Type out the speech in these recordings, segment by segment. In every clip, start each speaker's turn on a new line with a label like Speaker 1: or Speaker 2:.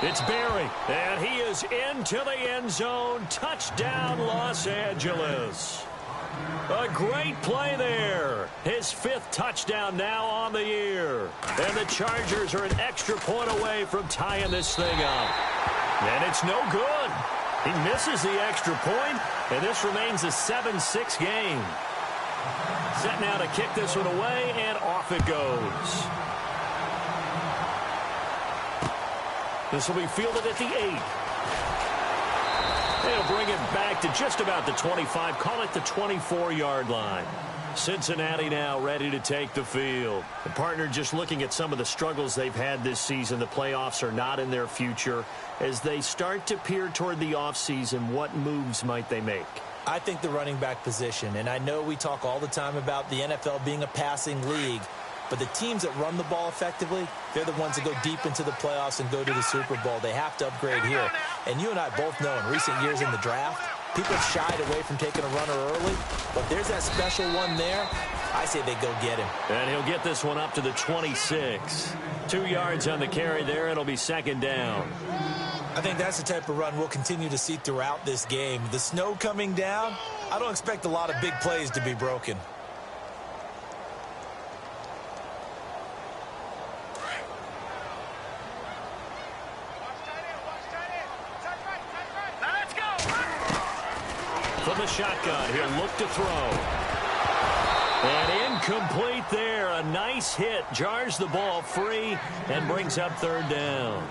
Speaker 1: It's Barry, and he is into the end zone. Touchdown, Los Angeles. A great play there. His 5th touchdown now on the year. And the Chargers are an extra point away from tying this thing up. And it's no good. He misses the extra point, and this remains a 7-6 game. Set now to kick this one away, and off it goes. This will be fielded at the 8. They'll bring it back to just about the 25. Call it the 24-yard line. Cincinnati now ready to take the field. The partner just looking at some of the struggles they've had this season. The playoffs are not in their future. As they start to peer toward the offseason, what moves might they make?
Speaker 2: I think the running back position, and I know we talk all the time about the NFL being a passing league, but the teams that run the ball effectively, they're the ones that go deep into the playoffs and go to the Super Bowl. They have to upgrade here. And you and I both know in recent years in the draft, people have shied away from taking a runner early. But there's that special one there. I say they go get him. And
Speaker 1: he'll get this one up to the 26. 2 yards on the carry there. It'll be 2nd down.
Speaker 2: I think that's the type of run we'll continue to see throughout this game. The snow coming down, I don't expect a lot of big plays to be broken.
Speaker 1: From the shotgun, he'll look to throw. And incomplete there. A nice hit. Jars the ball free and brings up 3rd down.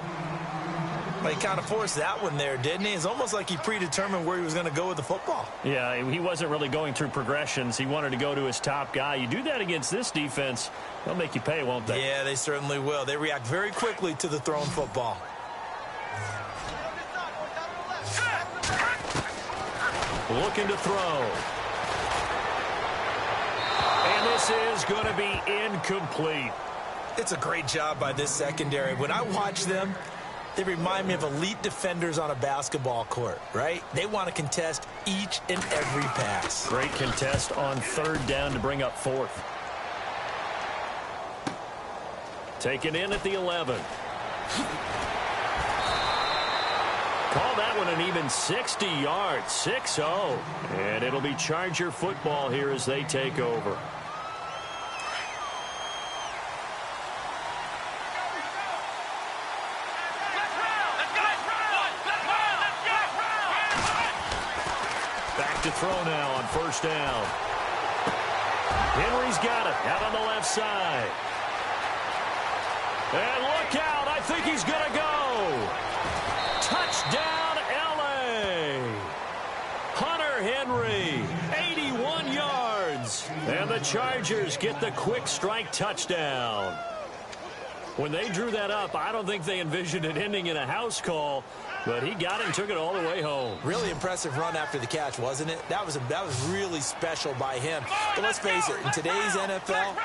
Speaker 2: Well, he kind of forced that one there, didn't he? It's almost like he predetermined where he was going to go with the football.
Speaker 1: Yeah, he wasn't really going through progressions. He wanted to go to his top guy. You do that against this defense, they'll make you pay, won't they?
Speaker 2: Yeah, they certainly will. They react very quickly to the thrown football.
Speaker 1: Looking to throw. And this is going to be incomplete.
Speaker 2: It's a great job by this secondary. When I watch them, they remind me of elite defenders on a basketball court, right? They want to contest each and every pass.
Speaker 1: Great contest on 3rd down to bring up 4th. Taken in at the 11. Call that one an even 60 yards, 6-0. And it'll be Charger football here as they take over. Back to throw now on 1st down. Henry's got it out on the left side. And look out, I think he's going to go. Touchdown, L.A. Hunter Henry, 81 yards. And the Chargers get the quick strike touchdown. When they drew that up, I don't think they envisioned it ending in a house call, but he got it and took it all the way home.
Speaker 2: Really impressive run after the catch, wasn't it? That was really special by him. But let's face it, in today's NFL,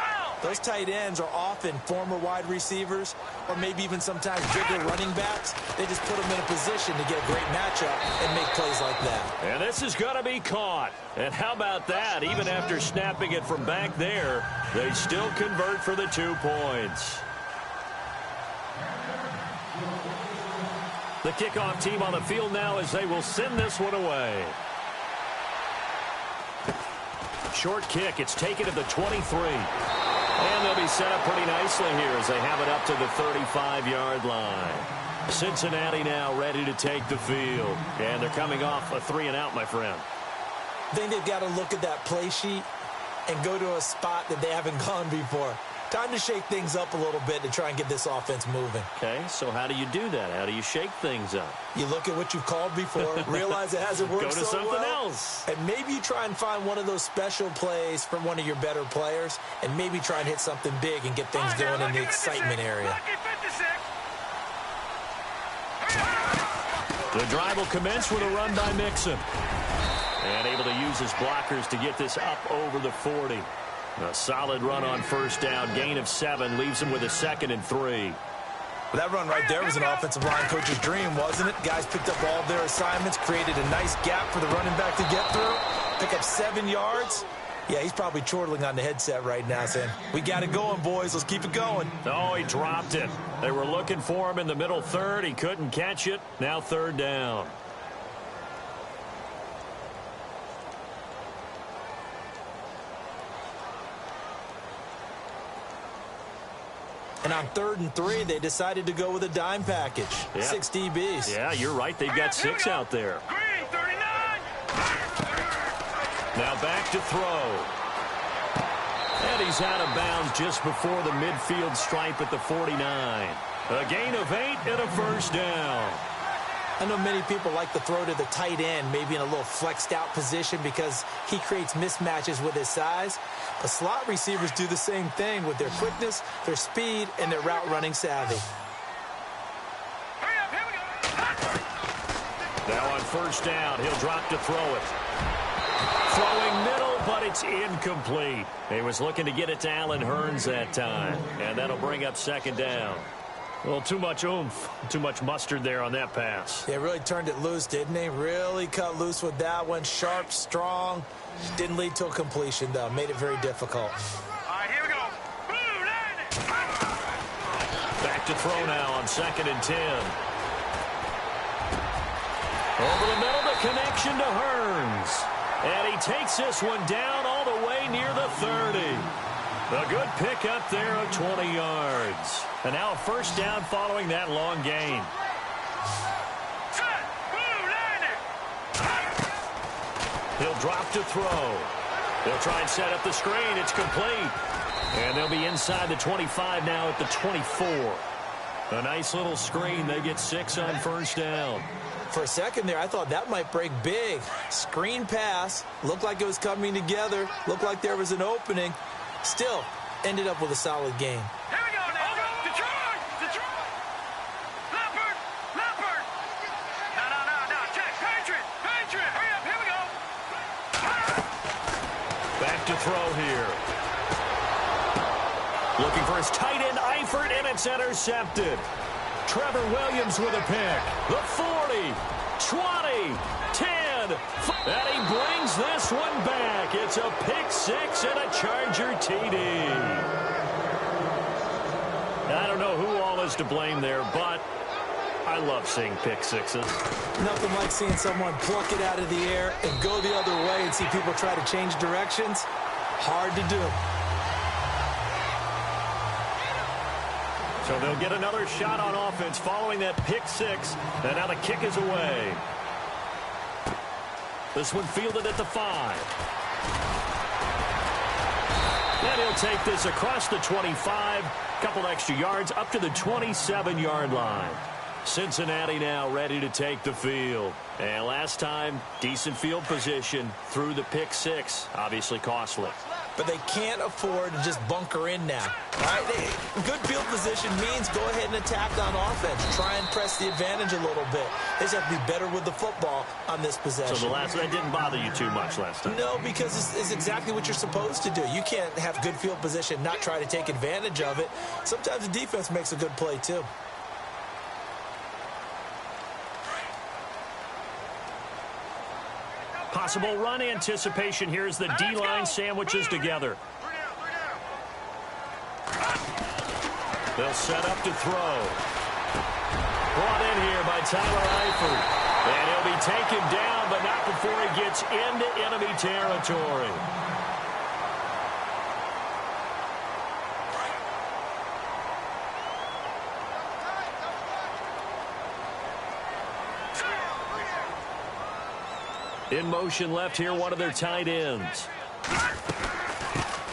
Speaker 2: those tight ends are often former wide receivers or maybe even sometimes bigger running backs. They just put them in a position to get a great matchup and make plays like that.
Speaker 1: And this is going to be caught. And how about that? Even after snapping it from back there, they still convert for the 2 points. The kickoff team on the field now as they will send this one away. Short kick. It's taken at the 23. And they'll be set up pretty nicely here as they have it up to the 35-yard line. Cincinnati now ready to take the field. And they're coming off a 3-and-out, my friend.
Speaker 2: I think they've got to look at that play sheet and go to a spot that they haven't gone before. Time to shake things up a little bit to try and get this offense moving.
Speaker 1: Okay, so how do you do that? How do you shake things up?
Speaker 2: You look at what you've called before, realize it hasn't worked so well.
Speaker 1: Go to something else.
Speaker 2: And maybe you try and find one of those special plays from one of your better players, and maybe try and hit something big and get things going in the excitement area.
Speaker 1: The drive will commence with a run by Mixon. And able to use his blockers to get this up over the 40. A solid run on 1st down. Gain of 7 leaves him with a 2nd and 3.
Speaker 2: Well, that run right there was an offensive line coach's dream, wasn't it? Guys picked up all their assignments, created a nice gap for the running back to get through, pick up 7 yards, Yeah, he's probably chortling on the headset right now saying, we got it going, boys. Let's keep it going.
Speaker 1: Oh, he dropped it. They were looking for him in the middle third. He couldn't catch it. Now third down.
Speaker 2: And on 3rd and 3, they decided to go with a dime package. Yeah. 6 DBs.
Speaker 1: Yeah, you're right. They've got 6 out there. Now back to throw. And he's out of bounds just before the midfield stripe at the 49. A gain of 8 and a first down.
Speaker 2: I know many people like to throw to the tight end, maybe in a little flexed out position because he creates mismatches with his size. But slot receivers do the same thing with their quickness, their speed, and their route running savvy.
Speaker 1: Now on first down, he'll drop to throw it. Throwing middle, but it's incomplete. He was looking to get it to Allen Hurns that time, and that'll bring up second down. Well, too much oomph, too much mustard there on that pass.
Speaker 2: They really turned it loose, didn't they? Really cut loose with that one. Sharp, strong. Didn't lead to a completion, though. Made it very difficult.
Speaker 3: All right, here we go.
Speaker 1: Back to throw now on 2nd and 10. Over the middle, the connection to Hurns. And he takes this one down all the way near the 30. A good pick up there of 20 yards. And now a first down following that long gain. He'll drop to throw. They'll try and set up the screen. It's complete. And they'll be inside the 25 now at the 24. A nice little screen. They get 6 on first down.
Speaker 2: For a second there, I thought that might break big. Screen pass. Looked like it was coming together. Looked like there was an opening. Still, ended up with a solid game.
Speaker 3: Here we go now. Detroit! Detroit! Leopard! Leopard! No. Check. Patriot! Patriot! Hurry up. Here we go.
Speaker 1: Back to throw here. Looking for his tight end, Eifert, and it's intercepted. Trevor Williams with a pick. The 40, 20, 10. And he brings this one back. It's a pick 6 and a Charger TD. I don't know who all is to blame there, but I love seeing pick 6s.
Speaker 2: Nothing like seeing someone pluck it out of the air and go the other way and see people try to change directions. Hard to do.
Speaker 1: So they'll get another shot on offense following that pick 6. And now the kick is away. This one fielded at the 5. And he'll take this across the 25. Couple extra yards up to the 27-yard line. Cincinnati now ready to take the field. And last time, decent field position through the pick 6. Obviously costly.
Speaker 2: But they can't afford to just bunker in now. All right? Good field position means go ahead and attack on offense. Try and press the advantage a little bit. They just have to be better with the football on this possession.
Speaker 1: So that didn't bother you too much last time?
Speaker 2: No, because it's exactly what you're supposed to do. You can't have good field position, not try to take advantage of it. Sometimes the defense makes a good play, too.
Speaker 1: Possible run anticipation here as the D-line sandwiches together. They'll set up to throw. Brought in here by Tyler Eifert. And he'll be taken down, but not before he gets into enemy territory. In motion left here, one of their tight ends.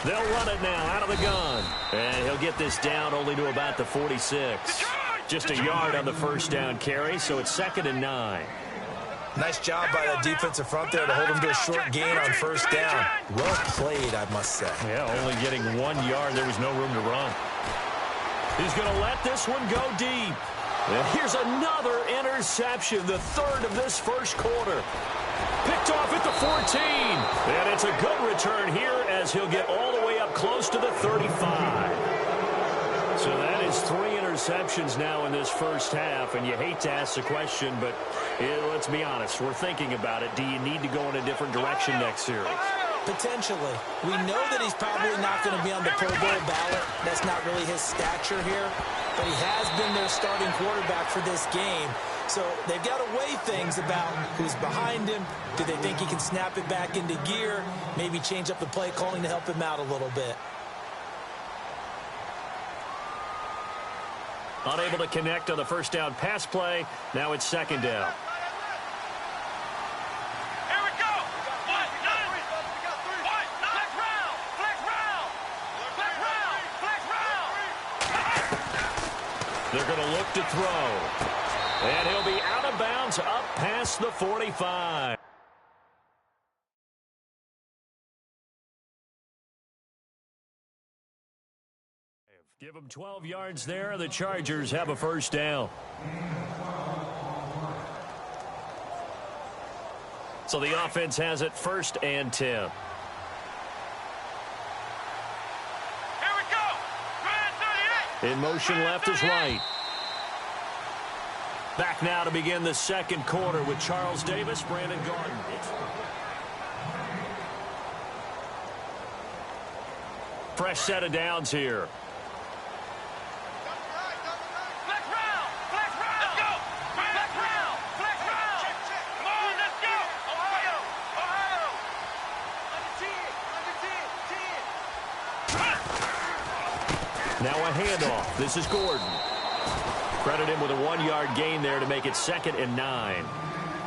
Speaker 1: They'll run it now out of the gun. And he'll get this down only to about the 46. Just a yard on the first down carry, so it's 2nd and 9.
Speaker 2: Nice job by that defensive front there to hold him to a short gain on first down. Well played, I must say.
Speaker 1: Yeah, only getting 1 yard. There was no room to run. He's going to let this one go deep. And here's another interception, the 3rd of this first quarter. Picked off at the 14. And it's a good return here as he'll get all the way up close to the 35. So that is 3 interceptions now in this first half. And you hate to ask the question, but let's be honest. We're thinking about it. Do you need to go in a different direction next series?
Speaker 2: Potentially. We know that he's probably not going to be on the Pro Bowl ballot. That's not really his stature here. But he has been their starting quarterback for this game. So they've got to weigh things about who's behind him. Do they think he can snap it back into gear? Maybe change up the play calling to help him out a little bit.
Speaker 1: Unable to connect on the first down pass play. Now it's second down. They're going to look to throw. And he'll be out of bounds up past the 45. Give them 12 yards there. The Chargers have a first down. So the offense has it 1st and 10. In motion left is right. Back now to begin the second quarter with Charles Davis, Brandon Gordon. Fresh set of downs here. Now a handoff. This is Gordon. Credit him with a 1-yard gain there to make it 2nd and 9.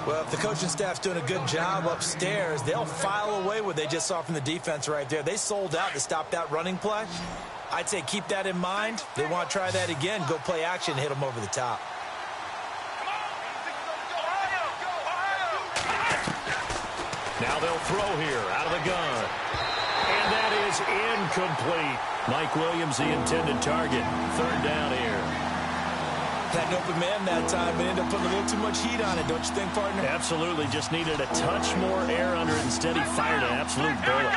Speaker 2: Well, if the coaching staff's doing a good job upstairs, they'll file away what they just saw from the defense right there. They sold out to stop that running play. I'd say keep that in mind. They want to try that again. Go play action, hit them over the top.
Speaker 1: Now they'll throw here out of the gun. And that is incomplete. Mike Williams, the intended target. 3rd down here.
Speaker 2: Had an open man that time, but ended up putting a little too much heat on it, don't you think, partner?
Speaker 1: Absolutely. Just needed a touch more air under it. Instead, he fired an absolute bullet.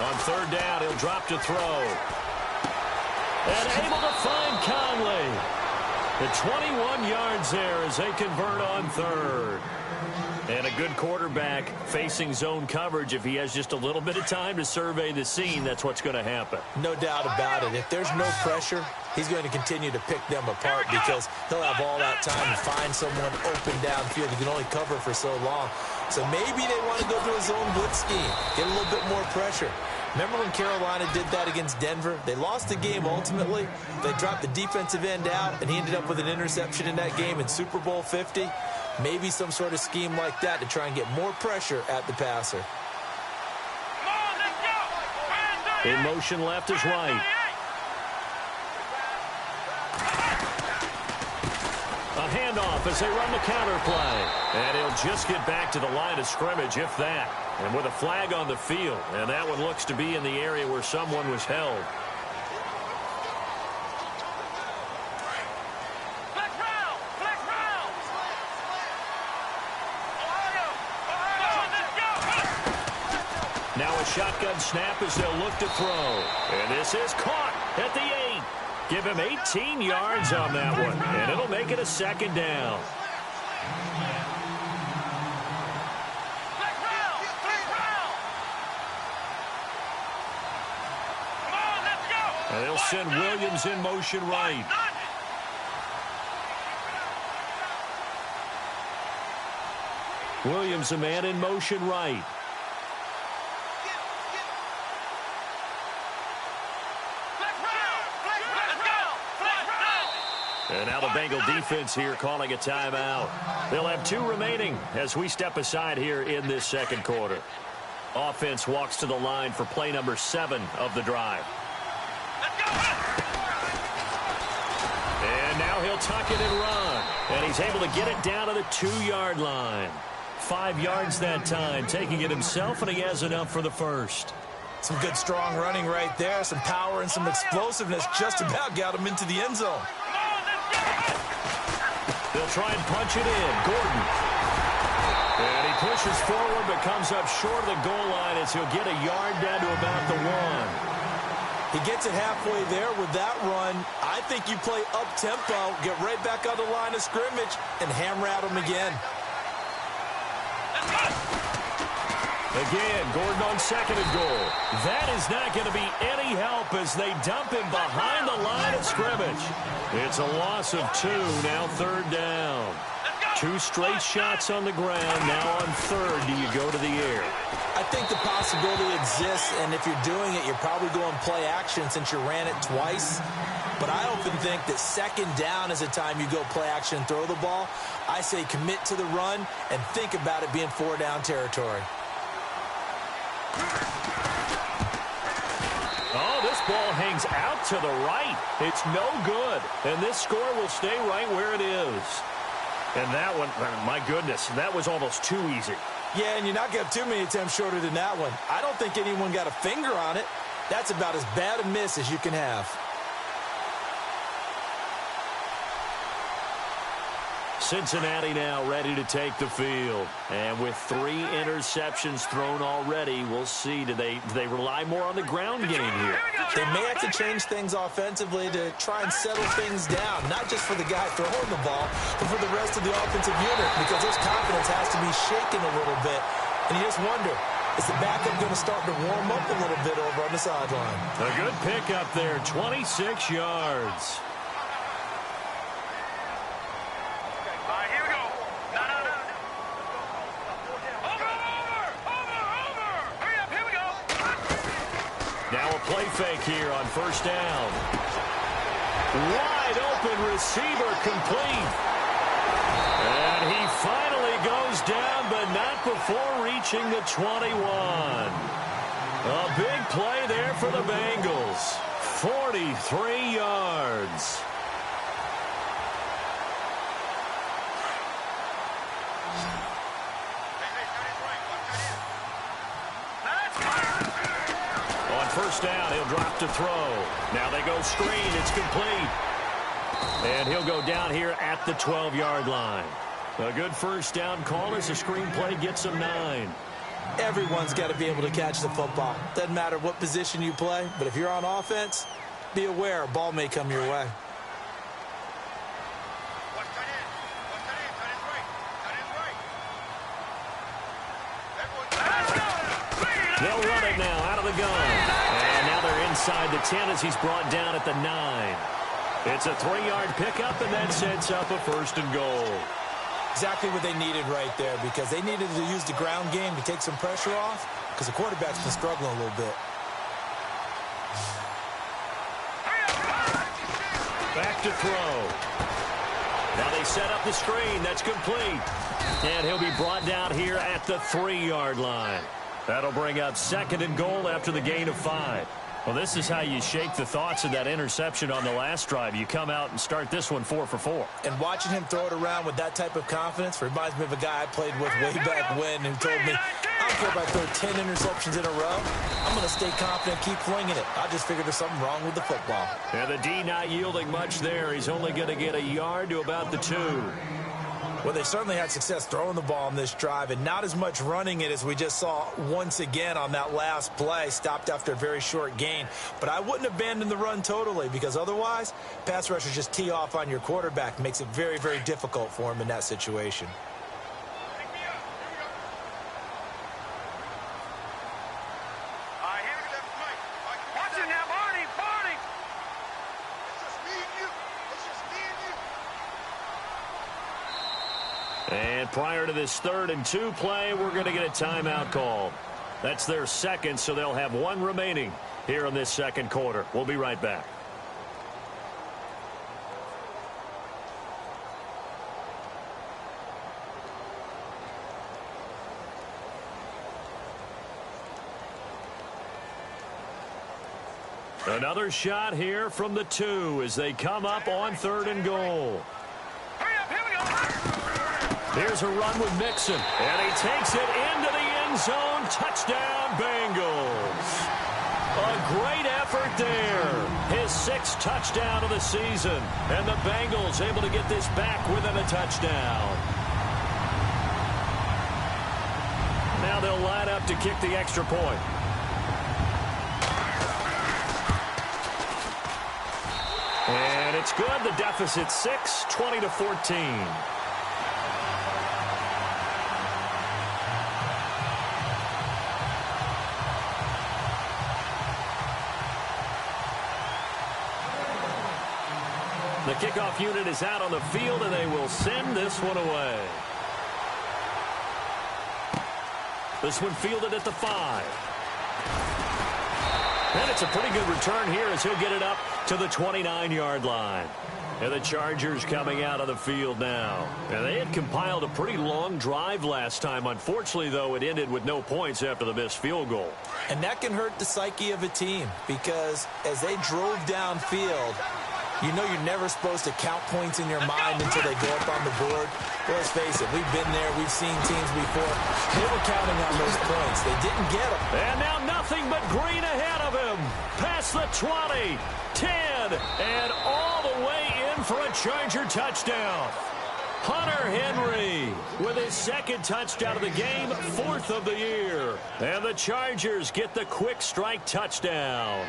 Speaker 1: On 3rd down, he'll drop to throw. And able to find Conley. The 21 yards there as they convert on 3rd. And a good quarterback facing zone coverage. If he has just a little bit of time to survey the scene, that's what's going to happen.
Speaker 2: No doubt about it. If there's no pressure, he's going to continue to pick them apart because he'll have all that time to find someone open downfield. He can only cover for so long. So maybe they want to go to a zone blitz scheme, get a little bit more pressure. Remember when Carolina did that against Denver? They lost the game ultimately. They dropped the defensive end out, and he ended up with an interception in that game in Super Bowl 50. Maybe some sort of scheme like that to try and get more pressure at the passer.
Speaker 1: In motion left is right. A handoff as they run the counter play. And he'll just get back to the line of scrimmage, if that. And with a flag on the field. And that one looks to be in the area where someone was held. Now a shotgun snap as they'll look to throw. And this is caught at the 8. Give him 18 yards on that one. And it'll make it a 2nd down. And they'll send Williams in motion right. Williams, a man in motion right. And now the Bengal defense here calling a timeout. They'll have 2 remaining as we step aside here in this second quarter. Offense walks to the line for play number 7 of the drive. And now he'll tuck it and run. And he's able to get it down to the 2-yard line. 5 yards that time, taking it himself, and he has enough for the first.
Speaker 2: Some good strong running right there. Some power and some explosiveness just about got him into the end zone.
Speaker 1: They'll try and punch it in. Gordon. And he pushes forward but comes up short of the goal line as he'll get a yard down to about the 1.
Speaker 2: He gets it halfway there with that run. I think you play up-tempo, get right back on the line of scrimmage, and hammer at him again.
Speaker 1: Again, Gordon on second and goal. That is not going to be any help as they dump him behind the line of scrimmage. It's a loss of 2, now third down. 2 straight shots on the ground. Now on third, do you go to the air?
Speaker 2: I think the possibility exists, and if you're doing it, you're probably going play action since you ran it twice. But I often think that second down is a time you go play action and throw the ball. I say commit to the run and think about it being 4-down territory.
Speaker 1: Oh, this ball hangs out to the right. It's no good. And this score will stay right where it is. And that one, my goodness, that was almost too easy.
Speaker 2: Yeah, and you're not going to have too many attempts shorter than that one. I don't think anyone got a finger on it. That's about as bad a miss as you can have.
Speaker 1: Cincinnati now ready to take the field. And with 3 interceptions thrown already, we'll see. Do they rely more on the ground game here?
Speaker 2: They may have to change things offensively to try and settle things down, not just for the guy throwing the ball, but for the rest of the offensive unit, because his confidence has to be shaken a little bit. And you just wonder, is the backup going to start to warm up a little bit over on the sideline?
Speaker 1: A good pickup there, 26 yards. Now a play fake here on first down. Wide open receiver complete. And he finally goes down, but not before reaching the 21. A big play there for the Bengals. 43 yards. First down, he'll drop to throw. Now they go screen, it's complete. And he'll go down here at the 12-yard line. A good first down call as the screen play gets him 9.
Speaker 2: Everyone's got to be able to catch the football. Doesn't matter what position you play, but if you're on offense, be aware a ball may come your way.
Speaker 1: They'll run it now out of the gun. And now they're inside the 10 as he's brought down at the 9. It's a 3-yard pickup, and that sets up a first and goal.
Speaker 2: Exactly what they needed right there, because they needed to use the ground game to take some pressure off, because the quarterback's been struggling a little bit.
Speaker 1: Back to throw. Now they set up the screen. That's complete. And he'll be brought down here at the 3-yard line. That'll bring up second and goal after the gain of 5. Well, this is how you shake the thoughts of that interception on the last drive. You come out and start this one 4 for 4.
Speaker 2: And watching him throw it around with that type of confidence reminds me of a guy I played with way back when who told me, I don't care if I throw 10 interceptions in a row. I'm going to stay confident, keep flinging it. I just figured there's something wrong with the football.
Speaker 1: And the D not yielding much there. He's only going to get a yard to about the 2.
Speaker 2: Well, they certainly had success throwing the ball on this drive and not as much running it as we just saw once again on that last play. Stopped after a very short gain. But I wouldn't abandon the run totally, because otherwise, pass rushers just tee off on your quarterback. Makes it very, very difficult for him in that situation.
Speaker 1: And prior to this 3rd and 2 play, we're going to get a timeout call. That's their second, so they'll have 1 remaining here in this second quarter. We'll be right back. Another shot here from the 2 as they come up on 3rd and goal. Here's a run with Mixon, and he takes it into the end zone. Touchdown, Bengals. A great effort there. His 6th touchdown of the season, and the Bengals able to get this back within a touchdown. Now they'll line up to kick the extra point. And it's good. The deficit 6, 20-14. kickoff unit is out on the field, and they will send this one away. This one fielded at the 5. And it's a pretty good return here as he'll get it up to the 29-yard line. And the Chargers coming out of the field now. And they had compiled a pretty long drive last time. Unfortunately, though, it ended with no points after the missed field goal.
Speaker 2: And that can hurt the psyche of a team because as they drove downfield, you know you're never supposed to count points in your mind until they go up on the board. Well, let's face it, we've been there. We've seen teams before. They were counting on those points. They didn't get them.
Speaker 1: And now nothing but green ahead of him. Past the 20, 10, and all the way in for a Charger touchdown. Hunter Henry with his second touchdown of the game, 4th of the year. And the Chargers get the quick strike touchdown.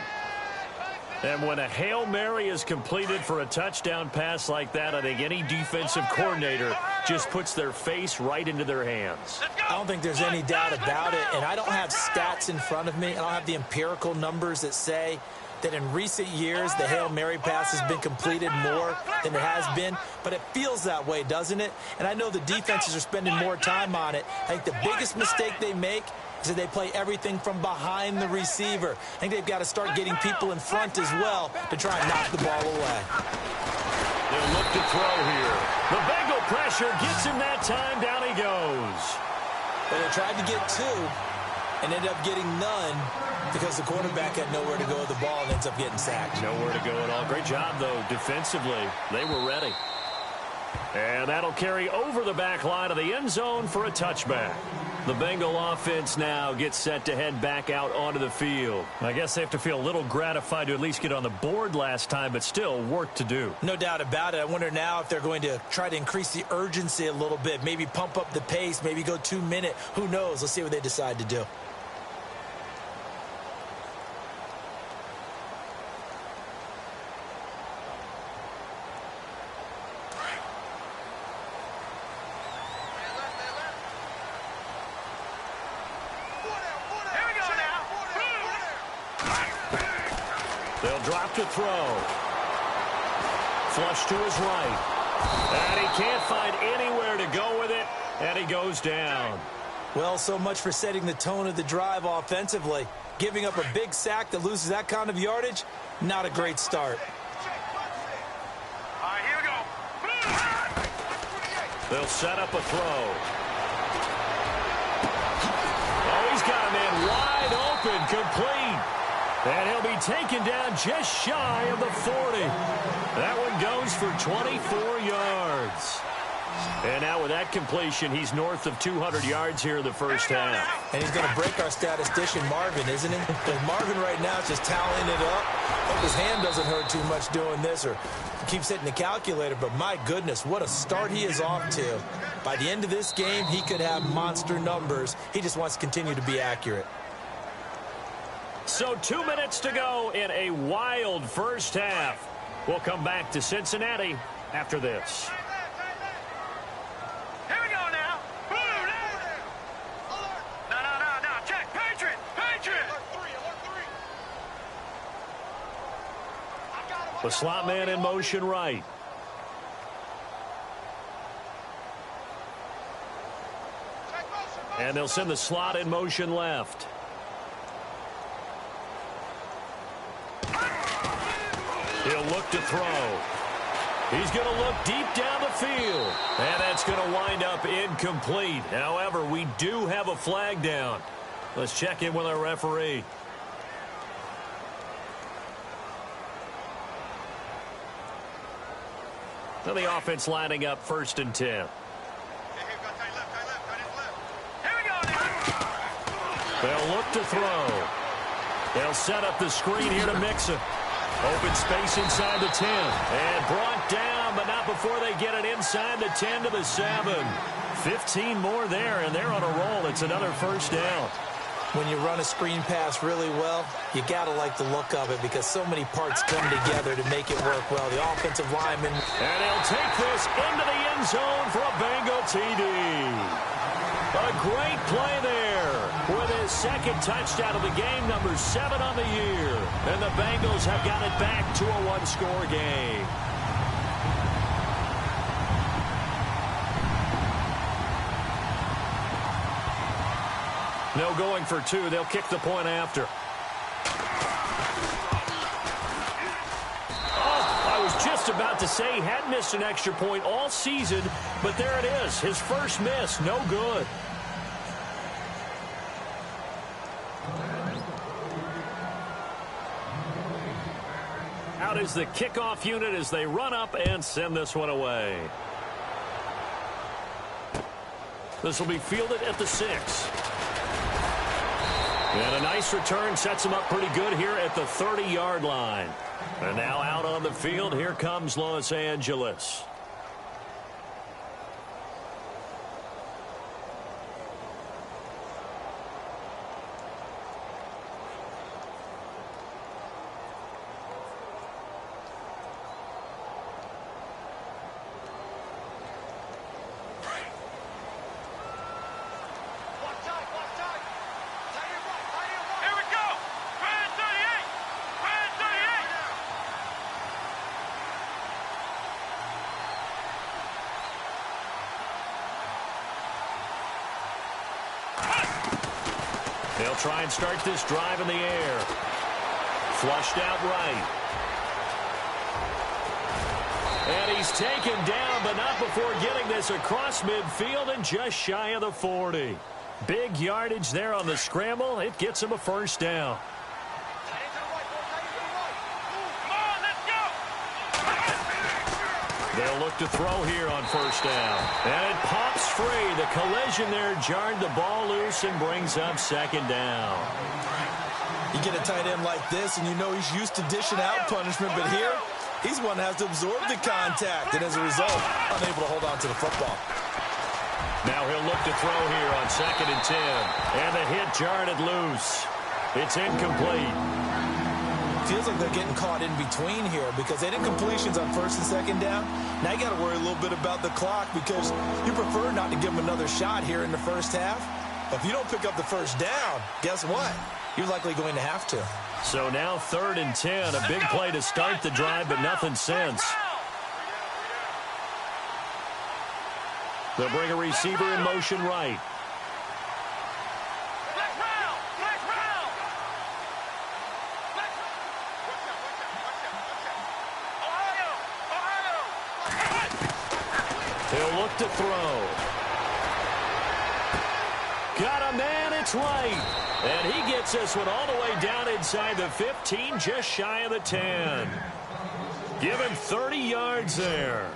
Speaker 1: And when a Hail Mary is completed for a touchdown pass like that, I think any defensive coordinator just puts their face right into their hands.
Speaker 2: I don't think there's any doubt about it, and I don't have stats in front of me. I don't have the empirical numbers that say that in recent years the Hail Mary pass has been completed more than it has been, but it feels that way, doesn't it? And I know the defenses are spending more time on it. I think the biggest mistake they make is that they play everything from behind the receiver. I think they've got to start getting people in front as well to try and knock the ball away.
Speaker 1: They'll look to throw here. The Bengal pressure gets him that time. Down he goes.
Speaker 2: But they tried to get 2 and ended up getting none because the quarterback had nowhere to go with the ball and ends up getting sacked.
Speaker 1: Nowhere to go at all. Great job, though, defensively. They were ready. And that'll carry over the back line of the end zone for a touchback. The Bengal offense now gets set to head back out onto the field. I guess they have to feel a little gratified to at least get on the board last time, but still work to do.
Speaker 2: No doubt about it. I wonder now if they're going to try to increase the urgency a little bit, maybe pump up the pace, maybe go 2-minute. Who knows? Let's see what they decide to do.
Speaker 1: They'll drop to throw. Flush to his right. And he can't find anywhere to go with it, and he goes down.
Speaker 2: Well, so much for setting the tone of the drive offensively. Giving up a big sack that loses that kind of yardage, not a great start.
Speaker 3: All right, here we go.
Speaker 1: They'll set up a throw. Oh, he's got a man wide open, complete. And he'll be taken down just shy of the 40. That one goes for 24 yards. And now with that completion, he's north of 200 yards here in the first half.
Speaker 2: And he's going to break our statistician, Marvin, isn't he? Because Marvin right now is just tallying it up. Hope his hand doesn't hurt too much doing this or keeps hitting the calculator. But my goodness, what a start he is off to. By the end of this game, he could have monster numbers. He just wants to continue to be accurate.
Speaker 1: So 2 minutes to go in a wild first half. We'll come back to Cincinnati after this.
Speaker 3: Here we go now. No. Check. Patriot.
Speaker 1: The slot man in motion right. And they'll send the slot in motion left. He'll look to throw. He's going to look deep down the field. And that's going to wind up incomplete. However, we do have a flag down. Let's check in with our referee. So the offense lining up 1st and 10.
Speaker 3: Here we go now.
Speaker 1: They'll look to throw. They'll set up the screen here to Mixon. Open space inside the 10. And brought down, but not before they get it inside the 10 to the 7. 15 more there, and they're on a roll. It's another first down.
Speaker 2: When you run a screen pass really well, you got to like the look of it because so many parts come together to make it work well. The offensive lineman.
Speaker 1: And he'll take this into the end zone for a Bengal TD. A great play there with his second touchdown of the game, number 7 on the year. And the Bengals have got it back to a one-score game. No going for two. They'll kick the point after. Oh, I was just about to say he hadn't missed an extra point all season, but there it is. His first miss. No good. Out is the kickoff unit as they run up and send this one away. This will be fielded at the 6. And a nice return sets him up pretty good here at the 30-yard line. And now out on the field, here comes Los Angeles. They'll try and start this drive in the air. Flushed out right. And he's taken down, but not before getting this across midfield and just shy of the 40. Big yardage there on the scramble. It gets him a first down. They'll look to throw here on first down. And it pops free. The collision there jarred the ball loose and brings up second down.
Speaker 2: You get a tight end like this, and you know he's used to dishing out punishment, but here, he's one that has to absorb the contact, and as a result, unable to hold on to the football.
Speaker 1: Now he'll look to throw here on 2nd and 10. And the hit jarred it loose. It's incomplete.
Speaker 2: Feels like they're getting caught in between here because they did completions on 1st and 2nd down. Now you got to worry a little bit about the clock because you prefer not to give them another shot here in the first half. But if you don't pick up the first down, guess what? You're likely going to have to.
Speaker 1: So now 3rd and 10. A big play to start the drive, but nothing since. They'll bring a receiver in motion right. He'll look to throw. Got a man, it's right. And he gets this one all the way down inside the 15, just shy of the 10. Give him 30 yards there.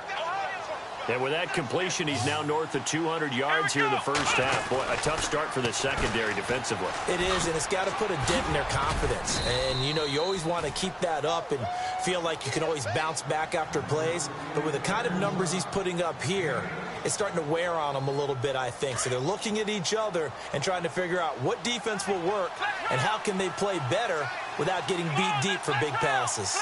Speaker 1: And with that completion, he's now north of 200 yards here in the first half. Boy, a tough start for the secondary defensively.
Speaker 2: It is, and it's got to put a dent in their confidence. And, you know, you always want to keep that up and feel like you can always bounce back after plays. But with the kind of numbers he's putting up here, it's starting to wear on them a little bit, I think. So they're looking at each other and trying to figure out what defense will work and how can they play better without getting beat deep for big passes.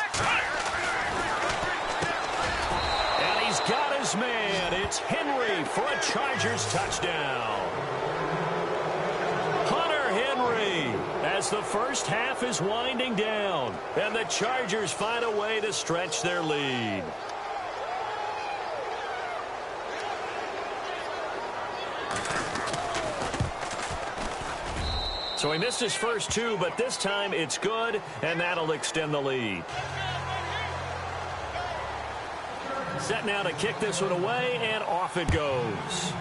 Speaker 1: And he's got his man. It's Henry for a Chargers touchdown. Hunter Henry as the first half is winding down. And the Chargers find a way to stretch their lead. So he missed his first two, but this time it's good, and that'll extend the lead. Set now to kick this one away, and off it goes.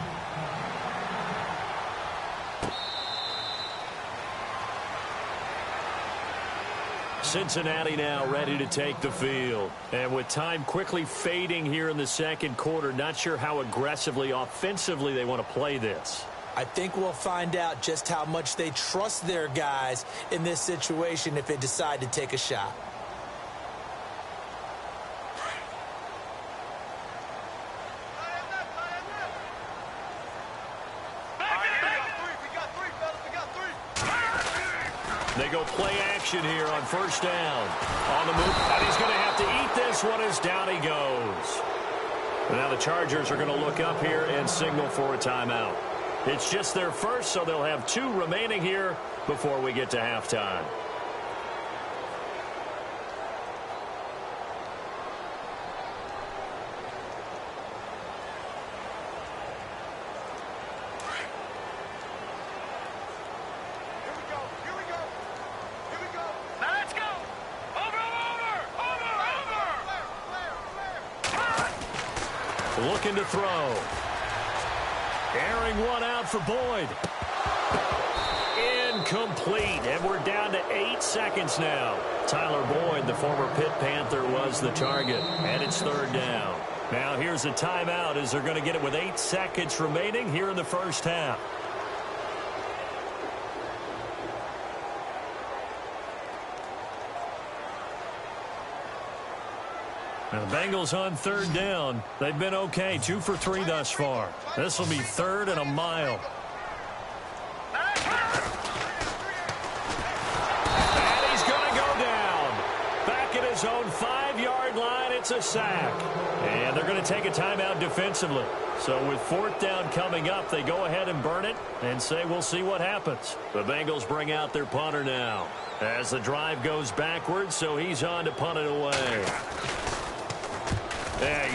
Speaker 1: Cincinnati now ready to take the field. And with time quickly fading here in the second quarter, not sure how aggressively, offensively they want to play this.
Speaker 2: I think we'll find out just how much they trust their guys in this situation if they decide to take a shot.
Speaker 1: They go play action here on first down. On the move, and he's going to have to eat this one as down he goes. And now the Chargers are going to look up here and signal for a timeout. It's just their first, so they'll have two remaining here before we get to halftime. Looking to throw. Airing one out for Boyd. Incomplete, and we're down to 8 seconds now. Tyler Boyd, the former Pitt Panther, was the target, and it's third down. Now here's a timeout as they're going to get it with 8 seconds remaining here in the first half. Now the Bengals on third down. They've been okay, 2 for 3 thus far. This will be third and a mile. And he's going to go down. Back at his own 5-yard line, it's a sack. And they're going to take a timeout defensively. So with fourth down coming up, they go ahead and burn it and say we'll see what happens. The Bengals bring out their punter now as the drive goes backwards, so he's on to punt it away.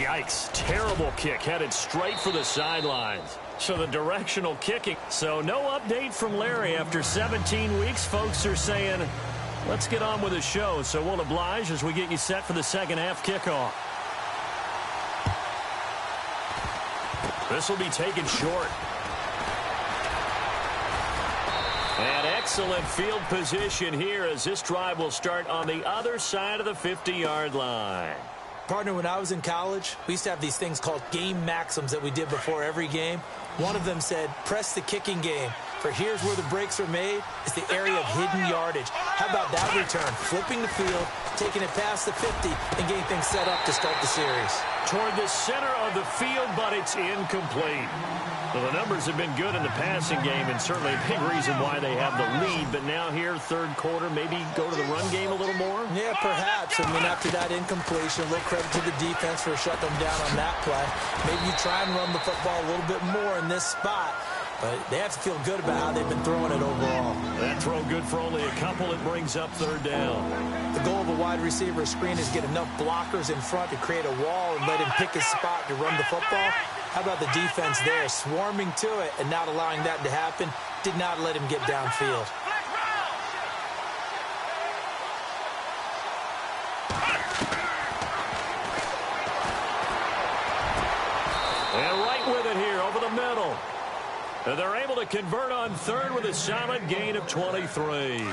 Speaker 1: Yikes. Terrible kick headed straight for the sidelines. So the directional kicking. So no update from Larry after 17 weeks. Folks are saying, let's get on with the show. So we'll oblige as we get you set for the second half kickoff. This will be taken short. And excellent field position here as this drive will start on the other side of the 50-yard line.
Speaker 2: Partner, when I was in college, we used to have these things called game maxims that we did before every game. One of them said, press the kicking game. For here's where the breaks are made. It's the area of hidden yardage. How about that return? Flipping the field, taking it past the 50, and getting things set up to start the series.
Speaker 1: Toward the center of the field, but it's incomplete. Well, the numbers have been good in the passing game, and certainly a big reason why they have the lead. But now here, third quarter, maybe go to the run game a little more?
Speaker 2: Yeah, perhaps. I mean, after that incompletion, a little credit to the defense for shutting them down on that play. Maybe you try and run the football a little bit more in this spot. But they have to feel good about how they've been throwing it overall.
Speaker 1: That throw good for only a couple. It brings up third down.
Speaker 2: The goal of a wide receiver screen is get enough blockers in front to create a wall and let him pick his spot to run the football. How about the defense there, swarming to it and not allowing that to happen? Did not let him get downfield.
Speaker 1: And right with it here over the middle. And they're able to convert on third with a solid gain of 23.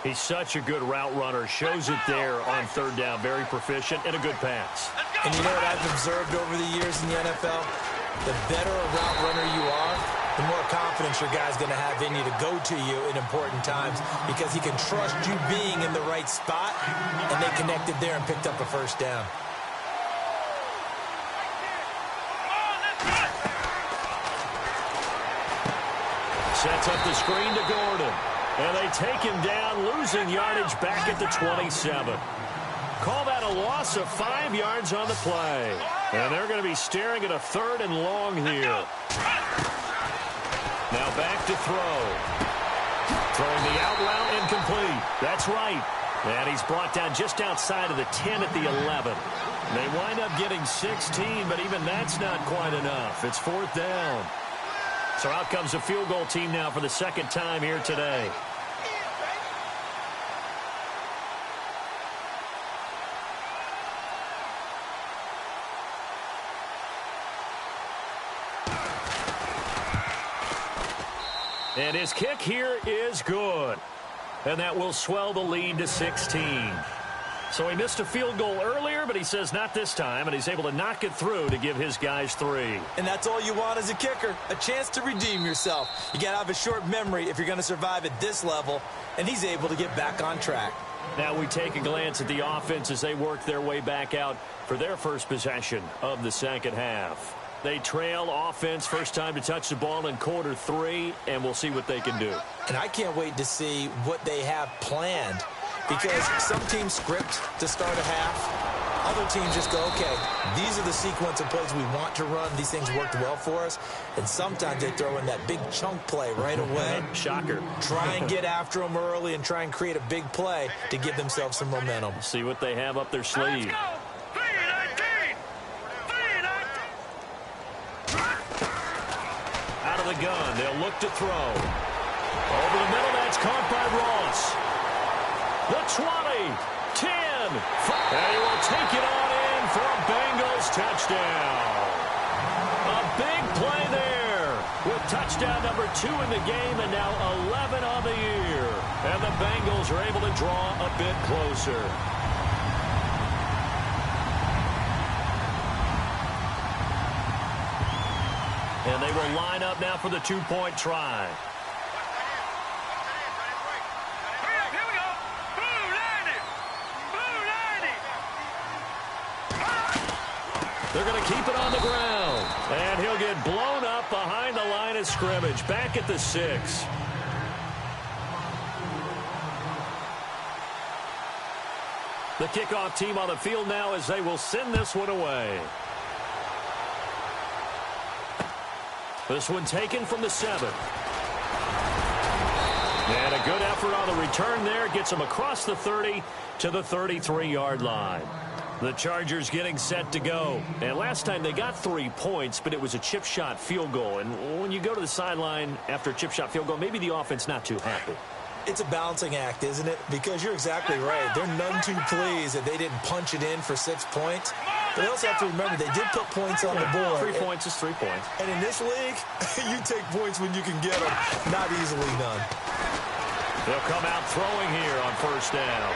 Speaker 1: He's such a good route runner. Shows it there on third down. Very proficient and a good pass.
Speaker 2: And you know what I've observed over the years in the NFL? The better a route runner you are, the more confidence your guy's going to have in you to go to you in important times because he can trust you being in the right spot, and they connected there and picked up a first down.
Speaker 1: Sets up the screen to Gordon. And they take him down, losing yardage back at the 27. Call that a loss of 5 yards on the play. And they're going to be staring at a third and long here. Now back to throw. Throwing the out route incomplete. That's right. And he's brought down just outside of the 10 at the 11. They wind up getting 16, but even that's not quite enough. It's fourth down. So out comes the field goal team now for the second time here today. And his kick here is good. And that will swell the lead to 16. So he missed a field goal earlier, but he says not this time, and he's able to knock it through to give his guys 3.
Speaker 2: And that's all you want as a kicker, a chance to redeem yourself. You got to have a short memory if you're going to survive at this level, and he's able to get back on track.
Speaker 1: Now we take a glance at the offense as they work their way back out for their first possession of the second half. They trail offense, first time to touch the ball in quarter 3, and we'll see what they can do.
Speaker 2: And I can't wait to see what they have planned. Because some teams script to start a half. Other teams just go, okay, these are the sequence of plays we want to run. These things worked well for us. And sometimes they throw in that big chunk play right away.
Speaker 1: Shocker.
Speaker 2: Try and get after them early and try and create a big play to give themselves some momentum.
Speaker 1: See what they have up their sleeve. Out of the gun, they'll look to throw. Over the middle, that's caught by Ross. The 20, 10, 5. They will take it on in in for a Bengals touchdown. A big play there with touchdown number 2 in the game and now 11 on the year. And the Bengals are able to draw a bit closer. And they will line up now for the 2-point try.
Speaker 3: Here we go. Blue 90. Blue 90.
Speaker 1: They're going to keep it on the ground. And he'll get blown up behind the line of scrimmage. Back at the 6. The kickoff team on the field now as they will send this one away. This one taken from the 7. And a good effort on the return there. Gets them across the 30 to the 33-yard line. The Chargers getting set to go. And last time they got 3 points, but it was a chip shot field goal. And when you go to the sideline after a chip shot field goal, maybe the offense not too happy.
Speaker 2: It's a balancing act, isn't it? Because you're exactly right. They're none too pleased that they didn't punch it in for 6 points. But they also have to remember they did put points on the board.
Speaker 1: 3 points is 3 points.
Speaker 2: And in this league, you take points when you can get them. Not easily done.
Speaker 1: They'll come out throwing here on first down.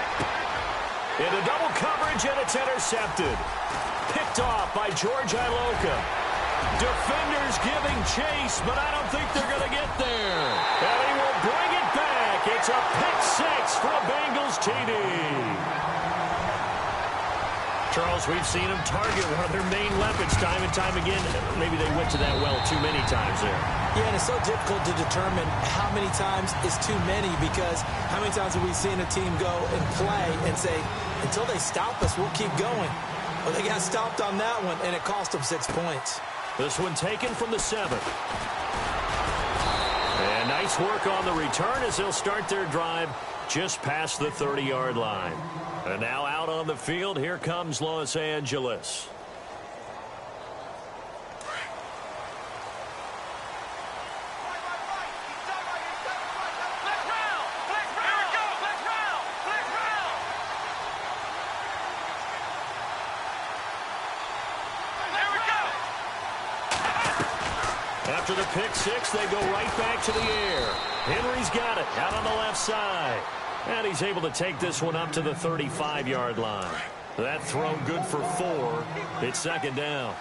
Speaker 1: Into double coverage, and it's intercepted. Picked off by George Iloka. Defenders giving chase, but I don't think they're going to get there. And he will bring it back. It's a pick 6 for a Bengals TD. Charles, we've seen them target one of their main weapons time and time again. Maybe they went to that well too many times there.
Speaker 2: Yeah, and it's so difficult to determine how many times is too many, because how many times have we seen a team go and play and say, until they stop us, we'll keep going. Well, they got stopped on that one, and it cost them 6 points.
Speaker 1: This one taken from the 7. And nice work on the return as they'll start their drive just past the 30-yard line. And now out on the field, here comes Los Angeles. After the pick 6, they go right back to the air. Henry's got it out on the left side. And he's able to take this one up to the 35-yard line. That throw good for 4. It's second down.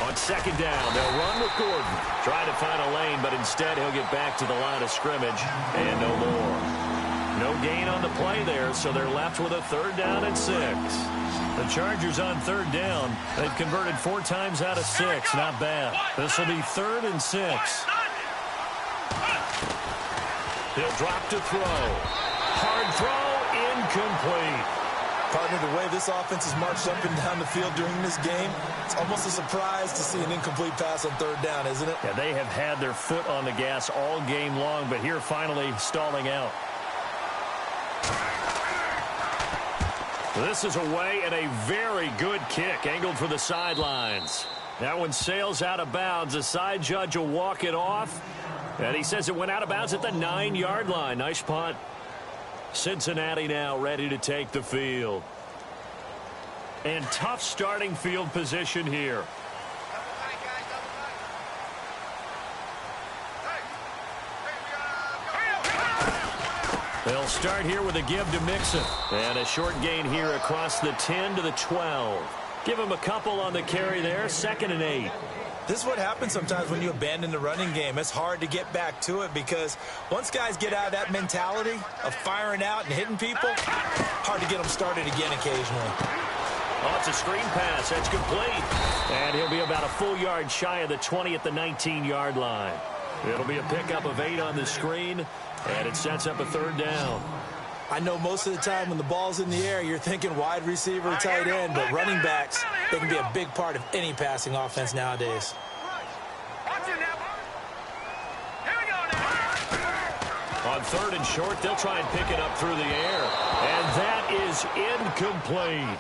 Speaker 1: On second down, they'll run with Gordon. Trying to find a lane, but instead he'll get back to the line of scrimmage and no more. No gain on the play there, so they're left with a 3rd down and 6. The Chargers on 3rd down. They've converted 4 times out of 6. Not bad. This will be 3rd and 6. He'll drop to throw. Hard throw, incomplete.
Speaker 2: Partner, the way this offense has marched up and down the field during this game, it's almost a surprise to see an incomplete pass on 3rd down, isn't it?
Speaker 1: Yeah, they have had their foot on the gas all game long, but here finally stalling out. This is away and a very good kick, angled for the sidelines. That one sails out of bounds. The side judge will walk it off. And he says it went out of bounds at the 9-yard line. Nice punt. Cincinnati now ready to take the field. And tough starting field position here. They'll start here with a give to Mixon. And a short gain here across the 10 to the 12. Give him a couple on the carry there. 2nd and 8.
Speaker 2: This is what happens sometimes when you abandon the running game. It's hard to get back to it because once guys get out of that mentality of firing out and hitting people, hard to get them started again occasionally.
Speaker 1: Oh, it's a screen pass. That's complete. And he'll be about a full yard shy of the 20 at the 19-yard line. It'll be a pickup of 8 on the screen, and it sets up a 3rd down.
Speaker 2: I know most of the time when the ball's in the air, you're thinking wide receiver, tight end, but running backs, they can be a big part of any passing offense nowadays.
Speaker 1: On 3rd and short, they'll try and pick it up through the air. And that is incomplete.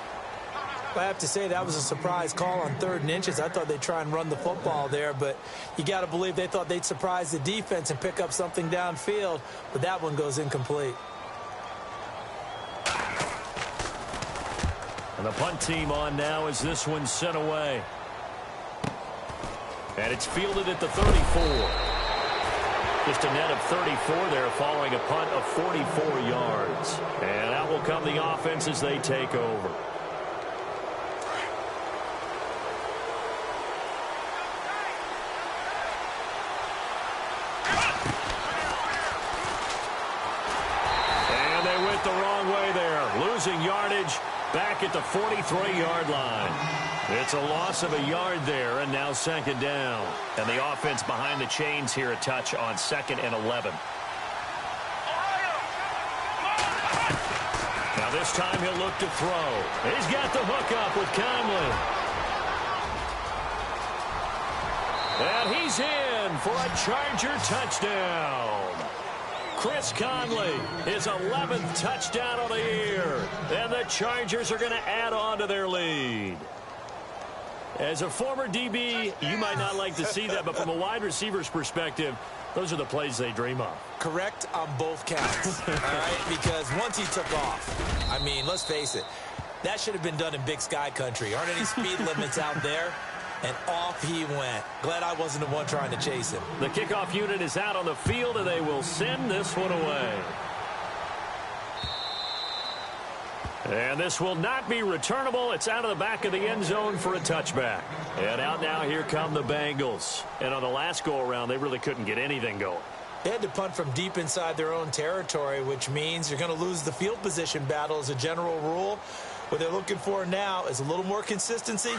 Speaker 2: I have to say that was a surprise call on 3rd and inches. I thought they'd try and run the football there, but you got to believe they thought they'd surprise the defense and pick up something downfield, but that one goes incomplete.
Speaker 1: And the punt team on now as this one's sent away. And it's fielded at the 34. Just a net of 34 there following a punt of 44 yards. And out will come the offense as they take over. And they went the wrong way there. Losing yardage back at the 43-yard line. It's a loss of a yard there, and now second down.
Speaker 4: And the offense behind the chains here a touch on 2nd and 11.
Speaker 1: Now this time he'll look to throw. He's got the hook up with Conley. And he's in for a Charger touchdown. Chris Conley, his 11th touchdown of the year. And the Chargers are going to add on to their lead. As a former DB, you might not like to see that, but from a wide receiver's perspective, those are the plays they dream of.
Speaker 2: Correct on both counts, all right? Because once he took off, I mean, let's face it, that should have been done in Big Sky country. Aren't any speed limits out there? And off he went. Glad I wasn't the one trying to chase him.
Speaker 1: The kickoff unit is out on the field, and they will send this one away. And this will not be returnable. It's out of the back of the end zone for a touchback. And out now, here come the Bengals. And on the last go-around, they really couldn't get anything going.
Speaker 2: They had to punt from deep inside their own territory, which means you're going to lose the field position battle as a general rule. What they're looking for now is a little more consistency,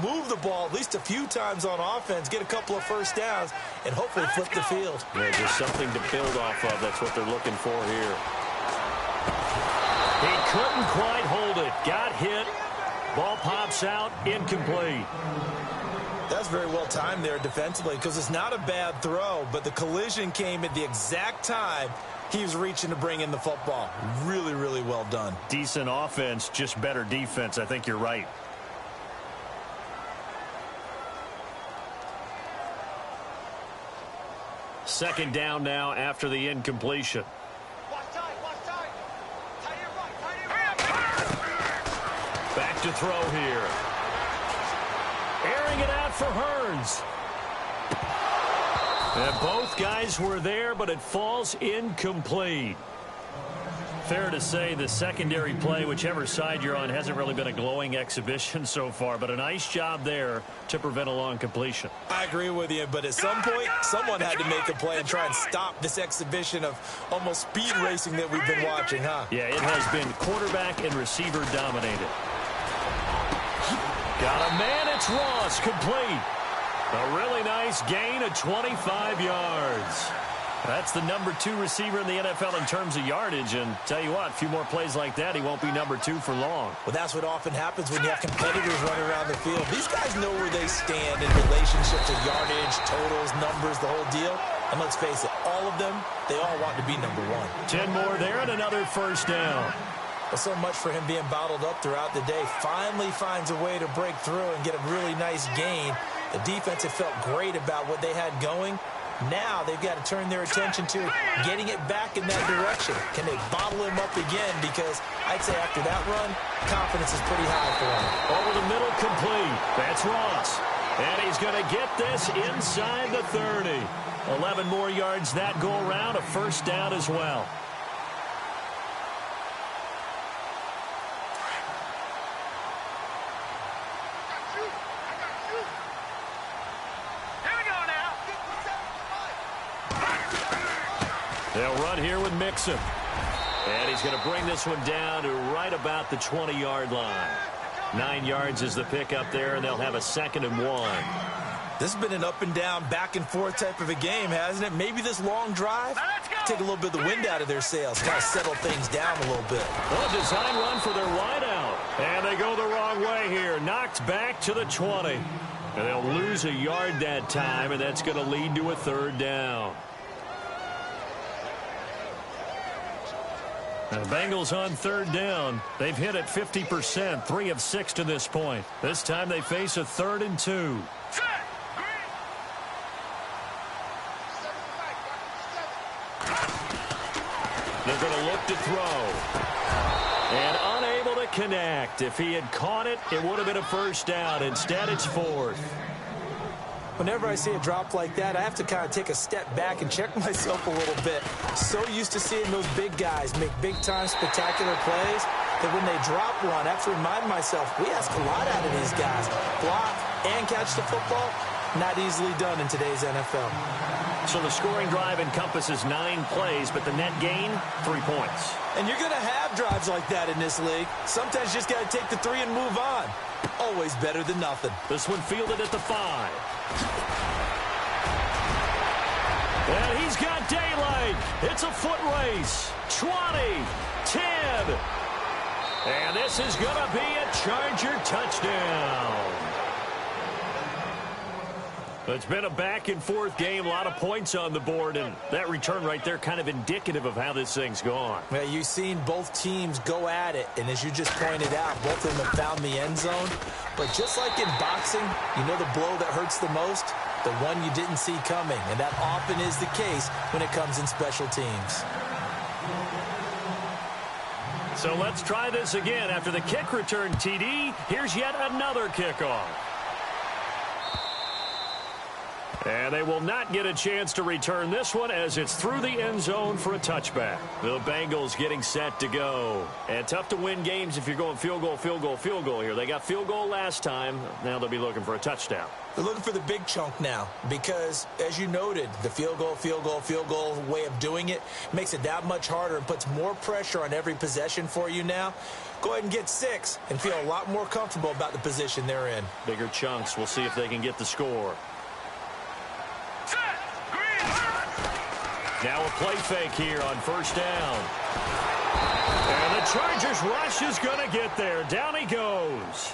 Speaker 2: move the ball at least a few times on offense, get a couple of first downs, and hopefully flip the field.
Speaker 1: Yeah, just something to build off of. That's what they're looking for here. He couldn't quite hold it. Got hit. Ball pops out. Incomplete.
Speaker 2: That's very well timed there defensively because it's not a bad throw, but the collision came at the exact time he was reaching to bring in the football. Really, really well done.
Speaker 4: Decent offense, just better defense. I think you're right.
Speaker 1: Second down now after the incompletion. Back to throw here. Airing it out for Hearns. And both guys were there, but it falls incomplete. Fair to say the secondary play, whichever side you're on, hasn't really been a glowing exhibition so far, but a nice job there to prevent a long completion.
Speaker 2: I agree with you, but at some point, someone had to make a play and try and stop this exhibition of almost speed racing that we've been watching, huh?
Speaker 1: Yeah, it has been quarterback and receiver dominated. Got a man, it's Ross, complete. A really nice gain of 25 yards. That's the #2 receiver in the NFL in terms of yardage, and tell you what, a few more plays like that, he won't be #2 for long.
Speaker 2: Well, that's what often happens when you have competitors running around the field. These guys know where they stand in relationship to yardage, totals, numbers, the whole deal. And let's face it, all of them, they all want to be #1.
Speaker 1: 10 more there and another first down.
Speaker 2: Well, so much for him being bottled up throughout the day. Finally finds a way to break through and get a really nice gain. The defense had felt great about what they had going. Now they've got to turn their attention to getting it back in that direction. Can they bottle him up again? Because I'd say after that run, confidence is pretty high for him.
Speaker 1: Over the middle, complete. That's Ross. And he's going to get this inside the 30. 11 more yards that go around, a first down as well. They'll run here with Mixon. And he's going to bring this one down to right about the 20-yard line. 9 yards is the pickup there, and they'll have a 2nd and 1.
Speaker 2: This has been an up-and-down, back-and-forth type of a game, hasn't it? Maybe this long drive, take a little bit of the wind out of their sails, kind of settle things down a little bit.
Speaker 1: Well, a design run for their wideout. And they go the wrong way here. Knocked back to the 20. And they'll lose a yard that time, and that's going to lead to a 3rd down. The Bengals on 3rd down. They've hit it 50%, 3 of 6 to this point. This time they face a 3rd and 2. They're going to look to throw. And unable to to connect. If he had caught it, it would have been a first down. Instead, it's fourth.
Speaker 2: Whenever I see a drop like that, I have to kind of take a step back and check myself a little bit. So used to seeing those big guys make big-time spectacular plays that when they drop one, I have to remind myself, we ask a lot out of these guys. Block and catch the football, not easily done in today's NFL.
Speaker 1: So the scoring drive encompasses 9 plays, but the net gain, 3 points.
Speaker 2: And you're going to have drives like that in this league. Sometimes you just got to take the 3 and move on. Always better than nothing.
Speaker 1: This one fielded at the 5. And he's got daylight. It's a foot race. 20, 10. And this is going to be a Charger touchdown. It's been a back-and-forth game, a lot of points on the board, and that return right there kind of indicative of how this thing's gone.
Speaker 2: Well, you've seen both teams go at it, and as you just pointed out, both of them have found the end zone. But just like in boxing, you know the blow that hurts the most? The one you didn't see coming, and that often is the case when it comes in special teams.
Speaker 1: So let's try this again. After the kick return TD, here's yet another kickoff. And they will not get a chance to return this one as it's through the end zone for a touchback. The Bengals getting set to go. And tough to win games if you're going field goal, field goal, field goal here. They got field goal last time. Now they'll be looking for a touchdown.
Speaker 2: They're looking for the big chunk now because, as you noted, the field goal, field goal, field goal way of doing it makes it that much harder and puts more pressure on every possession for you now. Go ahead and get 6 and feel a lot more comfortable about the position they're in.
Speaker 1: Bigger chunks. We'll see if they can get the score. Now a play fake here on first down. And the Chargers rush is going to get there. Down he goes.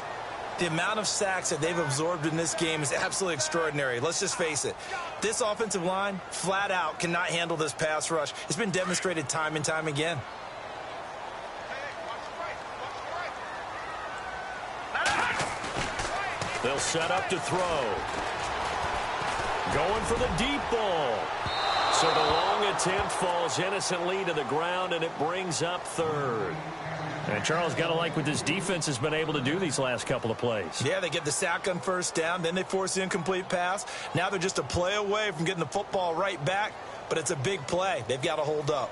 Speaker 2: The amount of sacks that they've absorbed in this game is absolutely extraordinary. Let's just face it. This offensive line, flat out, cannot handle this pass rush. It's been demonstrated time and time again.
Speaker 1: They'll set up to throw. Going for the deep ball. So the long attempt falls innocently to the ground, and it brings up third. And Charles, got to like what this defense has been able to do these last couple of plays.
Speaker 2: Yeah, they get the sack on first down, then they force the incomplete pass. Now they're just a play away from getting the football right back, but it's a big play. They've got to hold up.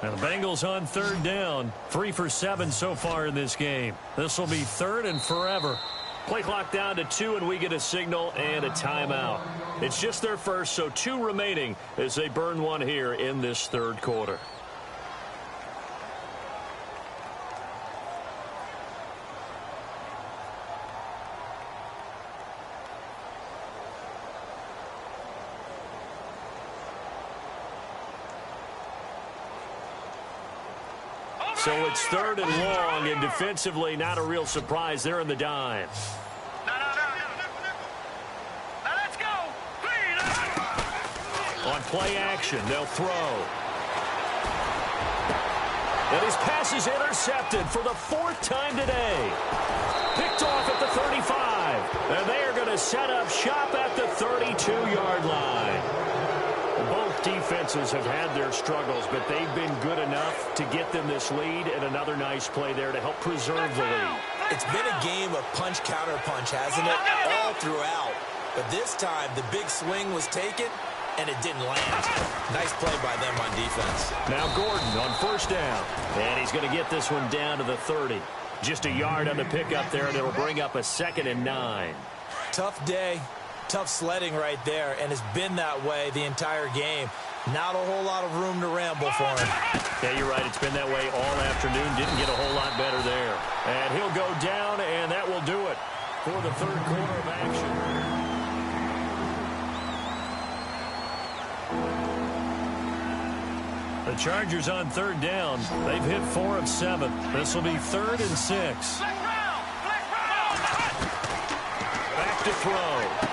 Speaker 1: And the Bengals on third down. 3 for 7 so far in this game. This will be third and forever. Play clock down to 2, and we get a signal and a timeout. It's just their first, so 2 remaining as they burn one here in this third quarter. So it's third and long, and defensively, not a real surprise. They're in the dime.
Speaker 3: No. Now let's go.
Speaker 1: On play action, they'll throw. And his pass is intercepted for the 4th time today. Picked off at the 35. And they are going to set up shop at the 32-yard line. Both defenses have had their struggles, but they've been good enough to get them this lead, and another nice play there to help preserve the lead.
Speaker 2: It's been a game of punch-counter-punch, hasn't it? All throughout. But this time, the big swing was taken, and it didn't land. Nice play by them on defense.
Speaker 1: Now Gordon on first down, and he's going to get this one down to the 30. Just a yard on the pickup there, and it'll bring up a 2nd and 9.
Speaker 2: Tough day. Tough sledding right there, and it's been that way the entire game. Not a whole lot of room to ramble for him.
Speaker 1: Yeah, you're right. It's been that way all afternoon. Didn't get a whole lot better there. And he'll go down, and that will do it for the third quarter of action. The Chargers on third down. They've hit 4 of 7. This will be 3rd and 6. Back to throw.